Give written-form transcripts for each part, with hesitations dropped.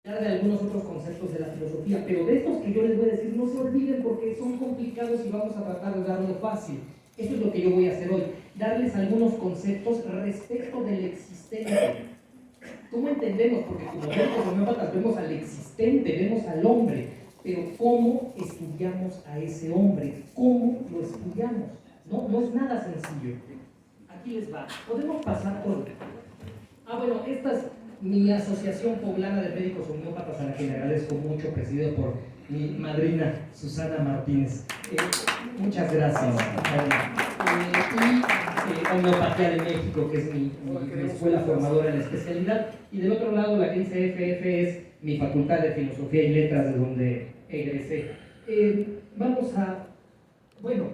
de algunos otros conceptos de la filosofía, pero de estos que yo les voy a decir, no se olviden porque son complicados y vamos a tratar de darlo fácil. Eso es lo que yo voy a hacer hoy, darles algunos conceptos respecto del existente. ¿Cómo entendemos? Porque como médicos homeópatas vemos al existente, vemos al hombre, pero ¿cómo estudiamos a ese hombre? ¿Cómo lo estudiamos? No es nada sencillo. Aquí les va. Podemos pasar por... bueno, esta es mi asociación poblana de médicos homeópatas, a la que le agradezco mucho, presidido por mi madrina Susana Martínez. Muchas gracias. Y Homeopatía de México, que es mi escuela formadora en la especialidad. Y del otro lado, la que dice FF es mi facultad de Filosofía y Letras, de donde egresé. Vamos a... Bueno,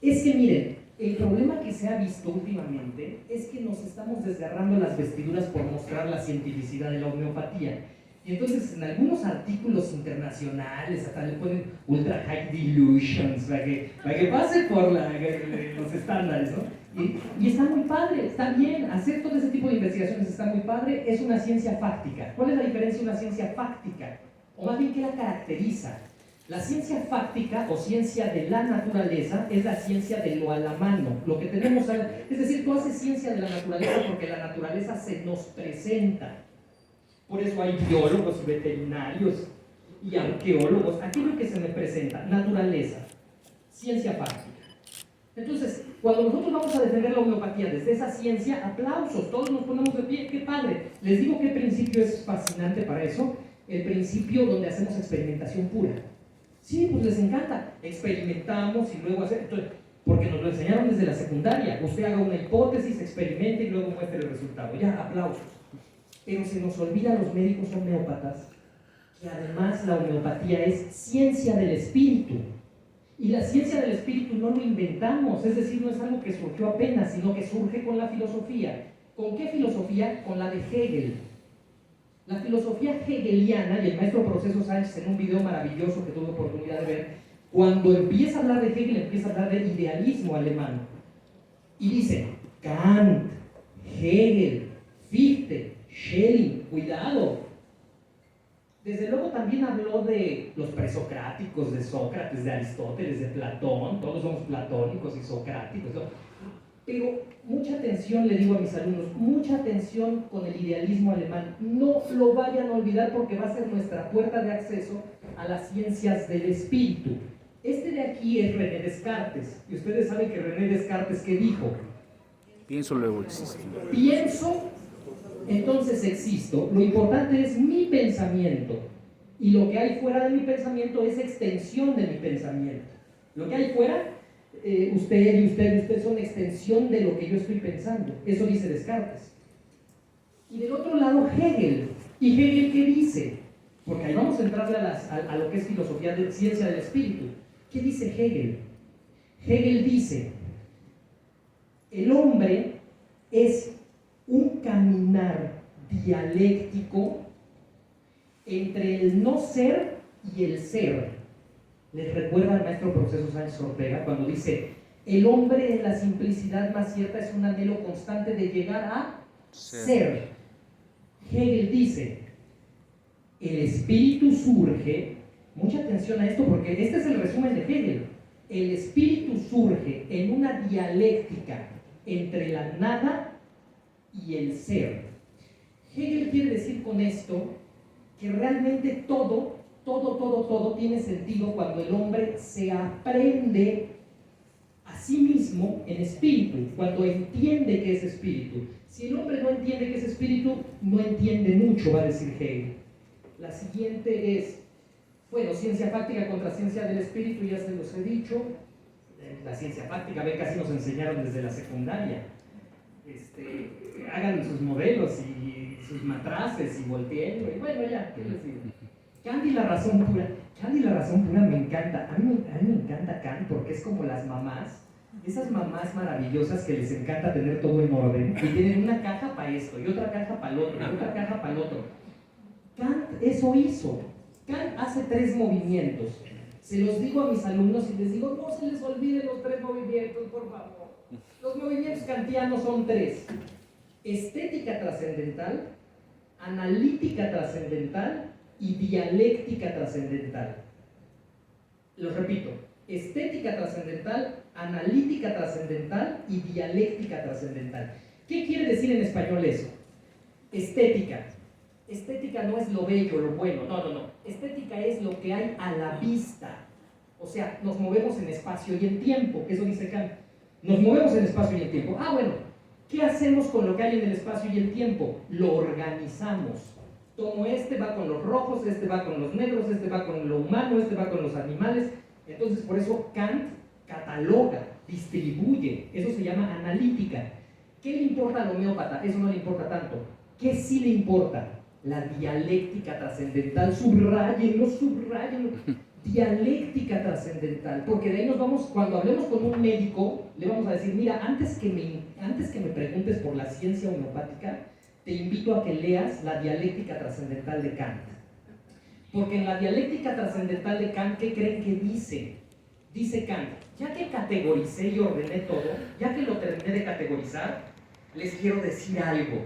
es que miren, el problema que se ha visto últimamente es que nos estamos desgarrando las vestiduras por mostrar la cientificidad de la homeopatía. Y entonces en algunos artículos internacionales hasta le ponen ultra high delusions para que pase por los estándares, ¿no? Y está muy padre, está bien, hacer todo ese tipo de investigaciones está muy padre, es una ciencia fáctica. ¿Cuál es la diferencia de una ciencia fáctica? O más bien, ¿qué la caracteriza? La ciencia fáctica o ciencia de la naturaleza es la ciencia de lo a la mano, lo que tenemos, es decir, tú haces ciencia de la naturaleza porque la naturaleza se nos presenta. Por eso hay biólogos y veterinarios y arqueólogos, aquello que se me presenta, naturaleza, ciencia fáctica. Entonces, cuando nosotros vamos a defender la homeopatía desde esa ciencia, aplausos, todos nos ponemos de pie, qué padre. Les digo qué principio es fascinante para eso, el principio donde hacemos experimentación pura. Sí, pues les encanta. Experimentamos y luego hacemos. Porque nos lo enseñaron desde la secundaria. Usted haga una hipótesis, experimente y luego muestre el resultado. Ya, aplausos. Pero se nos olvida a los médicos homeópatas que además la homeopatía es ciencia del espíritu. Y la ciencia del espíritu no lo inventamos. Es decir, no es algo que surgió apenas, sino que surge con la filosofía. ¿Con qué filosofía? Con la de Hegel. La filosofía hegeliana, y el maestro Proceso Sánchez en un video maravilloso que tuve oportunidad de ver, cuando empieza a hablar de Hegel, empieza a hablar de idealismo alemán. Y dice, Kant, Hegel, Fichte, Schelling, cuidado. Desde luego también habló de los presocráticos, de Sócrates, de Aristóteles, de Platón, todos somos platónicos y socráticos, ¿no? Pero mucha atención, le digo a mis alumnos, mucha atención con el idealismo alemán. No lo vayan a olvidar porque va a ser nuestra puerta de acceso a las ciencias del espíritu. Este de aquí es René Descartes. Y ustedes saben que René Descartes, ¿qué dijo? Pienso, luego existo. Pienso, entonces existo. Lo importante es mi pensamiento. Y lo que hay fuera de mi pensamiento es extensión de mi pensamiento. Lo que hay fuera... usted y usted son extensión de lo que yo estoy pensando. Eso dice Descartes. Y del otro lado Hegel. ¿Y Hegel qué dice? Porque ahí vamos a entrarle a lo que es filosofía de ciencia del espíritu. ¿Qué dice Hegel? Hegel dice, el hombre es un caminar dialéctico entre el no ser y el ser. Les recuerda al maestro Proceso Sánchez Ortega cuando dice, el hombre en la simplicidad más cierta es un anhelo constante de llegar a ser. Hegel dice, el espíritu surge, mucha atención a esto porque este es el resumen de Hegel, el espíritu surge en una dialéctica entre la nada y el ser. Hegel quiere decir con esto que realmente todo tiene sentido cuando el hombre se aprende a sí mismo en espíritu, cuando entiende que es espíritu. Si el hombre no entiende que es espíritu, no entiende mucho, va a decir Hegel. La siguiente es, bueno, ciencia fáctica contra ciencia del espíritu, ya se los he dicho. La ciencia fáctica, casi nos enseñaron desde la secundaria. Hagan sus modelos y sus matraces y volteen, y bueno, ya, ¿qué les digo? Kant y la razón pura me encanta. A mí me encanta Kant porque es como las mamás, esas mamás maravillosas que les encanta tener todo en orden y tienen una caja para esto y otra caja para el otro y otra caja para el otro. Kant eso hizo. Kant hace 3 movimientos. Se los digo a mis alumnos y les digo, no se les olviden los 3 movimientos, por favor. Los movimientos kantianos son 3. Estética trascendental, analítica trascendental y dialéctica trascendental. Lo repito, estética trascendental, analítica trascendental y dialéctica trascendental. ¿Qué quiere decir en español eso? Estética. Estética no es lo bello, lo bueno, no. Estética es lo que hay a la vista. O sea, nos movemos en espacio y en tiempo, eso dice Kant. Nos movemos en espacio y en tiempo. Bueno, ¿qué hacemos con lo que hay en el espacio y el tiempo? Lo organizamos. Tomo va con los rojos, va con los negros, va con lo humano, va con los animales. Entonces, por eso Kant cataloga, distribuye. Eso se llama analítica. ¿Qué le importa al homeópata? Eso no le importa tanto. ¿Qué sí le importa? La dialéctica trascendental. Subráyenlo. Dialéctica trascendental. Porque de ahí nos vamos, cuando hablemos con un médico, le vamos a decir, mira, antes que me preguntes por la ciencia homeopática, te invito a que leas la dialéctica trascendental de Kant. Porque en la dialéctica trascendental de Kant, ¿qué creen que dice? Dice Kant, ya que categoricé y ordené todo, ya que lo terminé de categorizar, les quiero decir algo.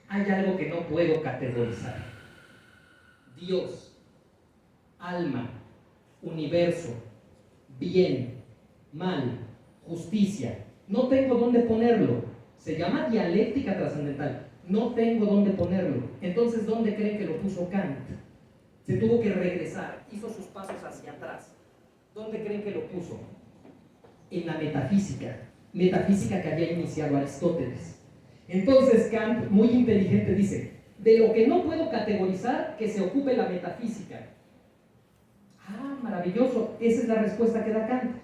Hay algo que no puedo categorizar. Dios, alma, universo, bien, mal, justicia. No tengo dónde ponerlo. Se llama dialéctica trascendental. No tengo dónde ponerlo. Entonces, ¿dónde creen que lo puso Kant? Se tuvo que regresar, hizo sus pasos hacia atrás. ¿Dónde creen que lo puso? En la metafísica. Metafísica que había iniciado Aristóteles. Entonces Kant, muy inteligente, dice, de lo que no puedo categorizar, que se ocupe la metafísica. Maravilloso, esa es la respuesta que da Kant.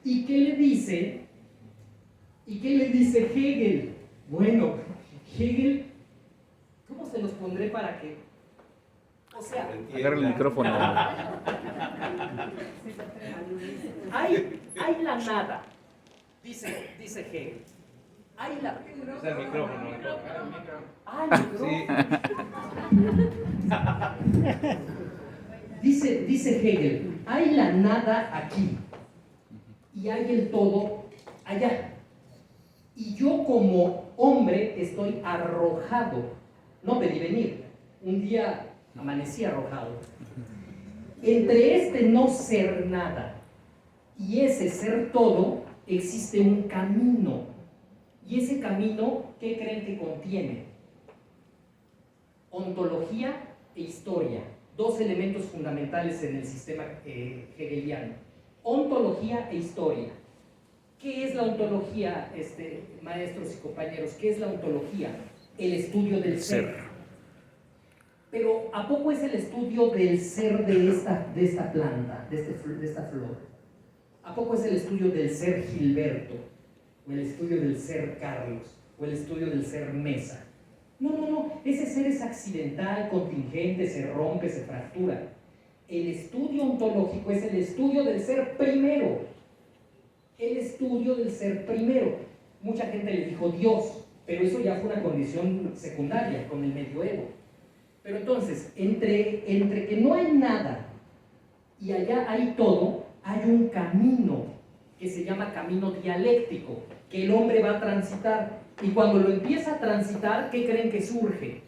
¿Y qué le dice? Hegel? Bueno, Hegel, ¿cómo se los pondré para que? O sea, agarra el micrófono. Hay la nada, dice Hegel. Hay la... Es el micrófono. Dice Hegel, hay la nada aquí y hay el todo allá. Y yo como hombre estoy arrojado, no pedí venir, un día amanecí arrojado. Entre este no ser nada y ese ser todo existe un camino. Y ese camino, ¿qué creen que contiene? Ontología e historia. Dos elementos fundamentales en el sistema hegeliano. Ontología e historia. ¿Qué es la ontología, maestros y compañeros? ¿Qué es la ontología? El estudio del ser. Pero ¿a poco es el estudio del ser de esta planta, de esta flor? ¿A poco es el estudio del ser Gilberto? ¿O el estudio del ser Carlos? ¿O el estudio del ser Mesa? No, ese ser es accidental, contingente, se rompe, se fractura. El estudio ontológico es el estudio del ser primero. El estudio del ser primero. Mucha gente le dijo Dios, pero eso ya fue una condición secundaria con el medioevo. Pero entonces, entre que no hay nada y allá hay todo, hay un camino que se llama camino dialéctico, que el hombre va a transitar. Y cuando lo empieza a transitar, ¿qué creen que surge?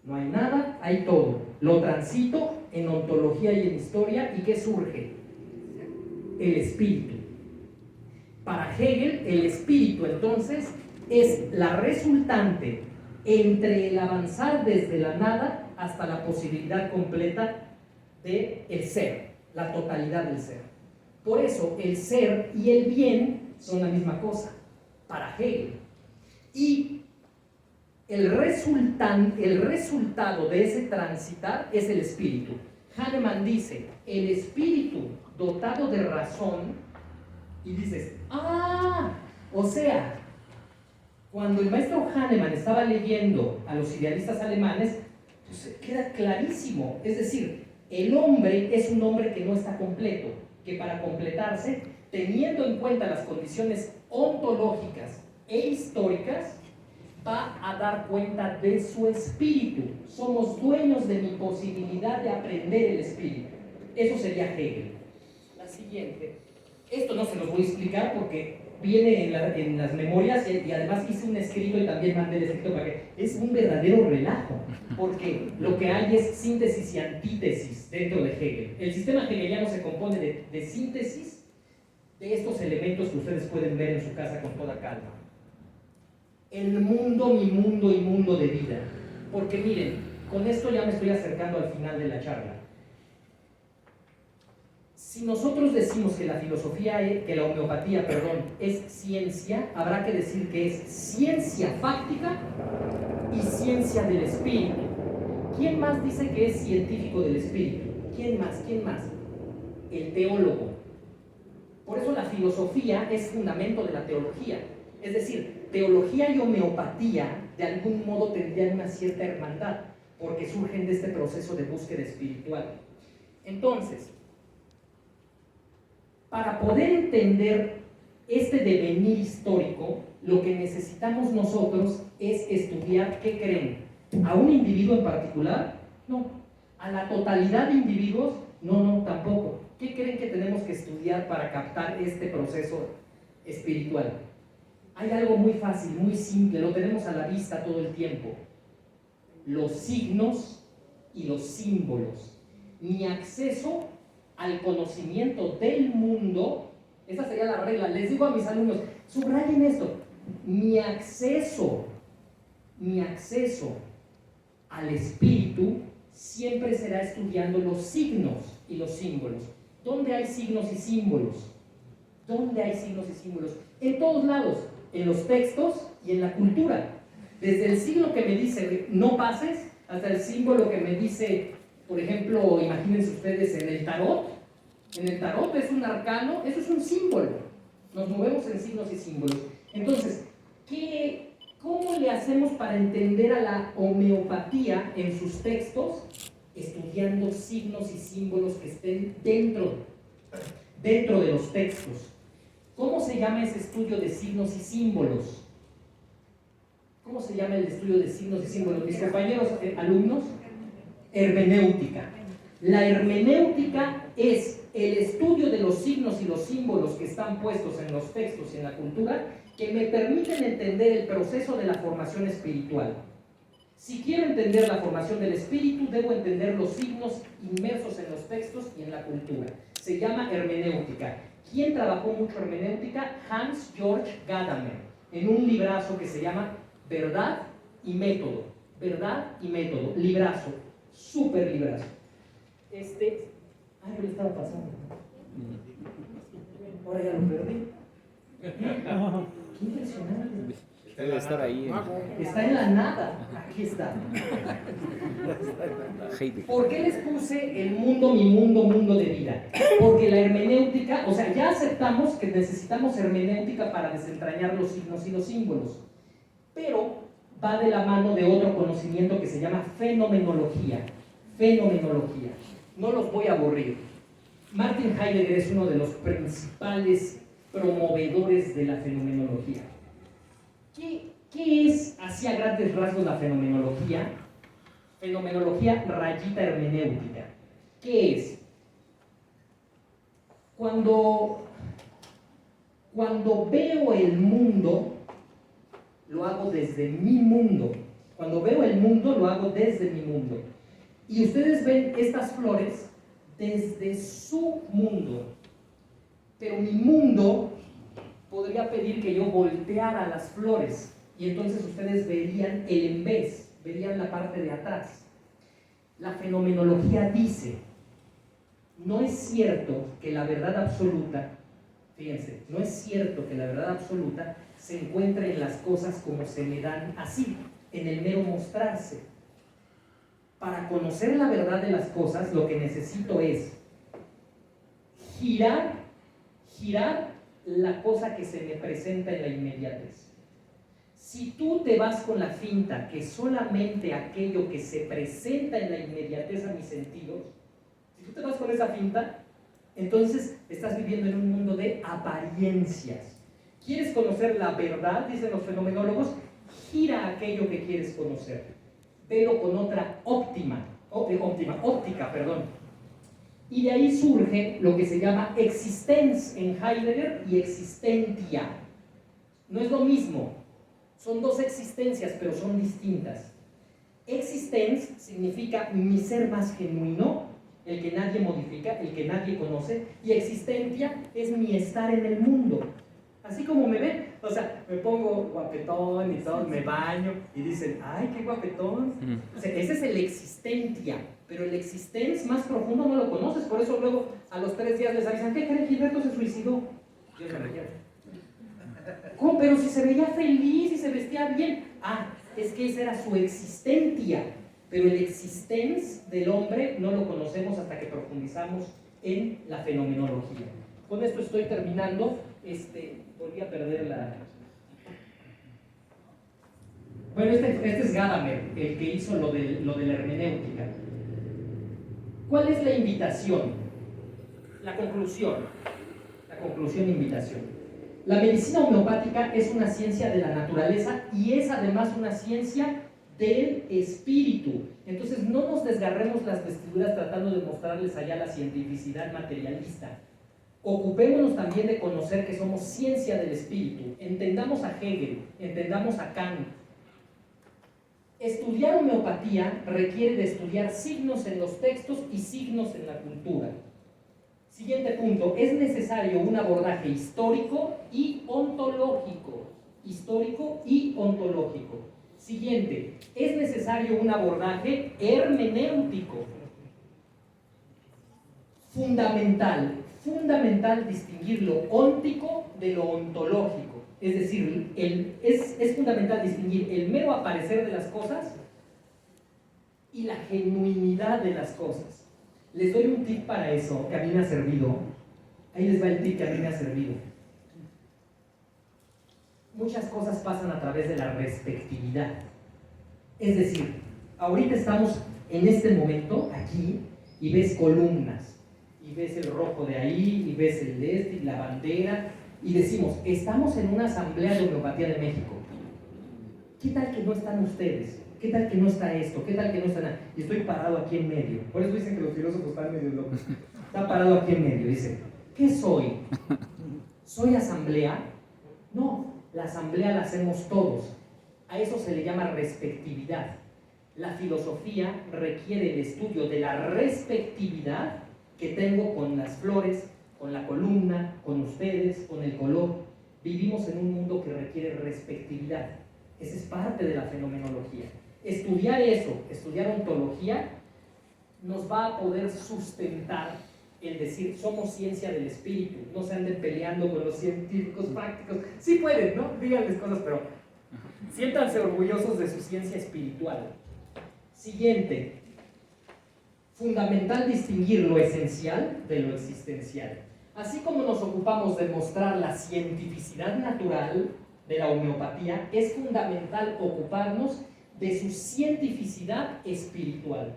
No hay nada, hay todo. Lo transito en ontología y en historia, ¿y qué surge? El espíritu. Para Hegel, el espíritu, entonces, es la resultante entre el avanzar desde la nada hasta la posibilidad completa del ser, la totalidad del ser. Por eso, el ser y el bien son la misma cosa, para Hegel. Y el resultado de ese transitar es el espíritu. Hahnemann dice, el espíritu dotado de razón, y dices, o sea, cuando el maestro Hahnemann estaba leyendo a los idealistas alemanes, pues queda clarísimo. Es decir, el hombre es un hombre que no está completo, que para completarse, teniendo en cuenta las condiciones ontológicas e históricas, va a dar cuenta de su espíritu. Somos dueños de mi posibilidad de aprender el espíritu. Eso sería Hegel. La siguiente. Esto no se los voy a explicar porque viene en las memorias y además hice un escrito y también mandé el escrito para que... Es un verdadero relajo, porque lo que hay es síntesis y antítesis dentro de Hegel. El sistema hegeliano se compone de síntesis de estos elementos que ustedes pueden ver en su casa con toda calma. El mundo, mi mundo y mundo de vida. Porque miren, con esto ya me estoy acercando al final de la charla. Si nosotros decimos que la filosofía, que la homeopatía, es ciencia, habrá que decir que es ciencia fáctica y ciencia del espíritu. ¿Quién más dice que es científico del espíritu? ¿Quién más? ¿Quién más? El teólogo. Por eso la filosofía es fundamento de la teología. Es decir, teología y homeopatía de algún modo tendrían una cierta hermandad, porque surgen de este proceso de búsqueda espiritual. Entonces, para poder entender este devenir histórico, lo que necesitamos nosotros es estudiar, ¿qué creen? ¿A un individuo en particular? No. ¿A la totalidad de individuos? No, tampoco. ¿Qué creen que tenemos que estudiar para captar este proceso espiritual? Hay algo muy fácil, muy simple, lo tenemos a la vista todo el tiempo. Los signos y los símbolos. Mi acceso al conocimiento del mundo, esa sería la regla. Les digo a mis alumnos, subrayen esto, mi acceso al espíritu siempre será estudiando los signos y los símbolos. ¿Dónde hay signos y símbolos? ¿Dónde hay signos y símbolos? En todos lados, en los textos y en la cultura. Desde el signo que me dice no pases, hasta el símbolo que me dice, por ejemplo, imagínense ustedes en el tarot. En el tarot es un arcano, eso es un símbolo. Nos movemos en signos y símbolos. Entonces, ¿cómo le hacemos para entender a la homeopatía en sus textos? Estudiando signos y símbolos que estén dentro de los textos. ¿Cómo se llama ese estudio de signos y símbolos? ¿Cómo se llama el estudio de signos y símbolos? Mis compañeros alumnos, hermenéutica. La hermenéutica es el estudio de los signos y los símbolos que están puestos en los textos y en la cultura que me permiten entender el proceso de la formación espiritual. Si quiero entender la formación del espíritu, debo entender los signos inmersos en los textos y en la cultura. Se llama hermenéutica. ¿Quién trabajó mucho hermenéutica? Hans Georg Gadamer, en un librazo que se llama Verdad y Método. Verdad y Método, librazo, súper librazo. Yo le estaba pasando. Ahora ya lo perdí. Qué impresionante. Debe estar ahí. Está en la nada. Aquí está. ¿Por qué les puse el mundo, mi mundo, mundo de vida? Porque la hermenéutica, o sea, ya aceptamos que necesitamos hermenéutica para desentrañar los signos y los símbolos, pero va de la mano de otro conocimiento que se llama fenomenología. Fenomenología. No los voy a aburrir. Martin Heidegger es uno de los principales promovedores de la fenomenología. ¿Qué es, así a grandes rasgos, la fenomenología? Fenomenología rayita hermenéutica. ¿Qué es? Cuando veo el mundo, lo hago desde mi mundo. Cuando veo el mundo, lo hago desde mi mundo. Y ustedes ven estas flores desde su mundo. Pero mi mundo podría pedir que yo volteara las flores y entonces ustedes verían el en vez, verían la parte de atrás. La fenomenología dice, no es cierto que la verdad absoluta, fíjense, no es cierto que la verdad absoluta se encuentre en las cosas como se me dan así, en el mero mostrarse. Para conocer la verdad de las cosas, lo que necesito es girar la cosa que se me presenta en la inmediatez. Si tú te vas con la finta que solamente aquello que se presenta en la inmediatez a mis sentidos, si tú te vas con esa finta, entonces estás viviendo en un mundo de apariencias. ¿Quieres conocer la verdad? Dicen los fenomenólogos, gira aquello que quieres conocer. Velo con otra óptica. Y de ahí surge lo que se llama existenz en Heidegger y existentia No es lo mismo. Son dos existencias, pero son distintas. Existence significa mi ser más genuino, el que nadie modifica, el que nadie conoce, y existencia es mi estar en el mundo. Así como me ven, o sea, me pongo guapetón y todo, me baño y dicen, ay, qué guapetón. O sea, ese es el existencia, pero el existence más profundo no lo conoces, por eso luego a los 3 días les avisan, ¿qué creen? Gilberto se suicidó. Dios me requiere. ¿Cómo? Pero si se veía feliz y se vestía bien. Ah, es que esa era su existencia, pero el existence del hombre no lo conocemos hasta que profundizamos en la fenomenología. Con esto estoy terminando. Volví a perder la... Bueno, este es Gadamer, el que hizo lo de la hermenéutica. ¿Cuál es la invitación? La conclusión. La conclusión e invitación. La medicina homeopática es una ciencia de la naturaleza y es además una ciencia del espíritu. Entonces no nos desgarremos las vestiduras tratando de mostrarles allá la cientificidad materialista. Ocupémonos también de conocer que somos ciencia del espíritu. Entendamos a Hegel, entendamos a Kant. Estudiar homeopatía requiere de estudiar signos en los textos y signos en la cultura. Siguiente punto, es necesario un abordaje histórico y ontológico. Histórico y ontológico. Siguiente, es necesario un abordaje hermenéutico. Fundamental distinguir lo óntico de lo ontológico. Es decir, es fundamental distinguir el mero aparecer de las cosas y la genuinidad de las cosas. Les doy un tip para eso que a mí me ha servido. Ahí les va el tip que a mí me ha servido. Muchas cosas pasan a través de la respectividad. Es decir, ahorita estamos en este momento aquí y ves columnas. Y ves el rojo de ahí, y ves el de este, y la bandera, y decimos, estamos en una asamblea de homeopatía de México. ¿Qué tal que no están ustedes? ¿Qué tal que no está esto? ¿Qué tal que no está nada? Y estoy parado aquí en medio. Por eso dicen que los filósofos están medio locos. Está parado aquí en medio. Dice, ¿qué soy? ¿Soy asamblea? No, la asamblea la hacemos todos. A eso se le llama respectividad. La filosofía requiere el estudio de la respectividad que tengo con las flores, con la columna, con ustedes, con el color. Vivimos en un mundo que requiere respectividad. Esa es parte de la fenomenología. Estudiar eso, estudiar ontología, nos va a poder sustentar el decir, somos ciencia del espíritu. No se anden peleando con los científicos prácticos. Sí pueden, ¿no? Díganles cosas, pero siéntanse orgullosos de su ciencia espiritual. Siguiente. Fundamental distinguir lo esencial de lo existencial. Así como nos ocupamos de mostrar la cientificidad natural de la homeopatía, es fundamental ocuparnos de su cientificidad espiritual.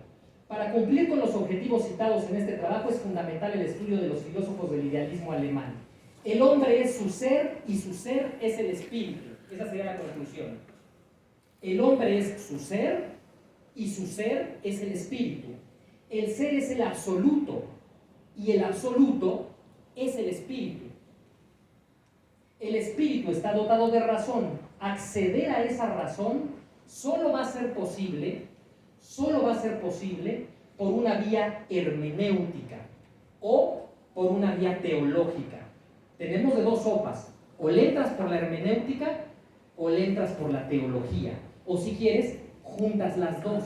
Para cumplir con los objetivos citados en este trabajo es fundamental el estudio de los filósofos del idealismo alemán. El hombre es su ser y su ser es el espíritu. Esa sería la conclusión. El hombre es su ser y su ser es el espíritu. El ser es el absoluto y el absoluto es el espíritu. El espíritu está dotado de razón. Acceder a esa razón solo va a ser posible por una vía hermenéutica o por una vía teológica. Tenemos de dos sopas, o le entras por la hermenéutica o le entras por la teología, o si quieres, juntas las dos.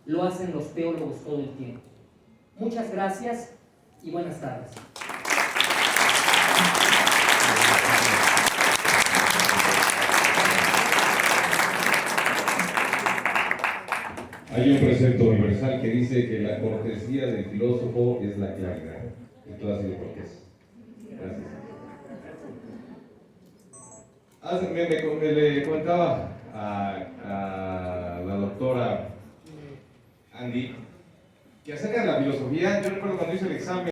Lo hacen los teólogos todo el tiempo. Muchas gracias y buenas tardes. Hay un precepto universal que dice que la cortesía del filósofo es la claridad. Y todo ha sido cortés. Gracias. Le comentaba a la doctora Andy que acerca de la filosofía, yo recuerdo cuando hice el examen